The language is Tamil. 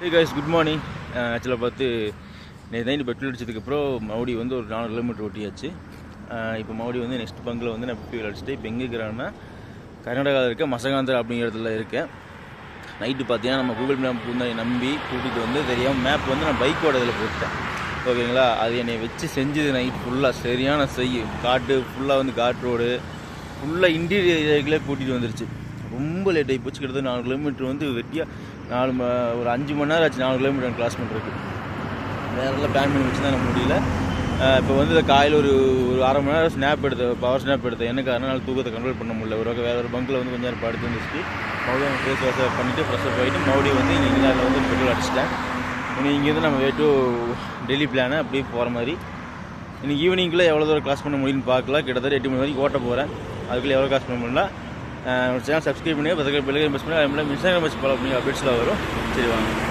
Hey guys, good morning. ஆக்சுவலாக பார்த்து நேற்று நைட்டு பெட்ரோல் அடிச்சதுக்கப்புறம் மறுபடியும் வந்து ஒரு 4 கிலோமீட்டர் ஓட்டியாச்சு. இப்போ மறுபடியும் வந்து நெக்ஸ்ட் பங்கில் வந்து நான் பெட்ரோல் அடிச்சுட்டு இப்போ எங்கே இருக்கிறேன்னா கர்நாடகாவில் இருக்க மசகாந்தர் அப்படிங்கிறதுல இருக்கேன். நைட்டு பார்த்தீங்கன்னா நம்ம கூகுள் மேப் வந்து நம்பி கூட்டிகிட்டு வந்து தெரியாமல் மேப் வந்து நான் பைக்கோட இதில் போட்டேன். ஓகேங்களா, அது என்னை வச்சு செஞ்சது நைட் ஃபுல்லாக சரியான காட்டு ஃபுல்லாக வந்து காட் ரோடு ஃபுல்லாக இன்டீரியர் ஏரியாவுக்குள்ளே கூட்டிகிட்டு வந்துருச்சு. ரொம்ப லேட் ஆகி போச்சு. கிட்டத்தட்ட 4 கிலோமீட்டர் வந்து வெட்டியாக ஒரு 5 மணி நேரம் ஆச்சு 4 கிலோமீட்டர் கிராஸ் பண்ணுறதுக்கு. வேறெல்லாம் பிளான் பண்ணி வச்சு தான் எனக்கு முடியல. இப்போ வந்து காலையில் ஒரு அரை மணி நேரம் பவர் ஸ்னாப் எடுத்தேன். எனக்கு அதனால் தூக்கத்தை கண்ட்ரோல் பண்ண முடியல. வேறு ஒரு பங்கில் வந்து கொஞ்சம் நேரம் படுத்து வந்துச்சு. மறுபடியும் ஃபேஸ் வாஷ் பண்ணிவிட்டு ஃப்ரெஷ்அப் ஆகிட்டு மறுபடியும் வந்து இங்கே வந்து பெட்ரோல் அடிச்சிட்டேன். இனி இங்கேருந்து நம்ம வே டு டெல்லி பிளானை அப்படியே போகிற மாதிரி. இன்றைக்கி ஈவினிங்குள்ளே எவ்வளோ தூரம் கிராஸ் பண்ண முடியும்னு பார்க்கலாம். கிட்டத்தட்ட 8 மணி வரைக்கும் ஓட்ட போகிறேன். அதுக்குள்ளே எவ்வளோ கிராஸ் பண்ண முடியல. ஒரு சேனல் சப்ஸ்கிரைப் பண்ணி பக்கத்தில் பெல்லைக்கன் ப்ரெஸ் பண்ணி அது இன்ஸ்டாகிராம் ஃபாலோ பண்ணி அப்டேட்ஸ்லாம் வரும். சரி வாங்க.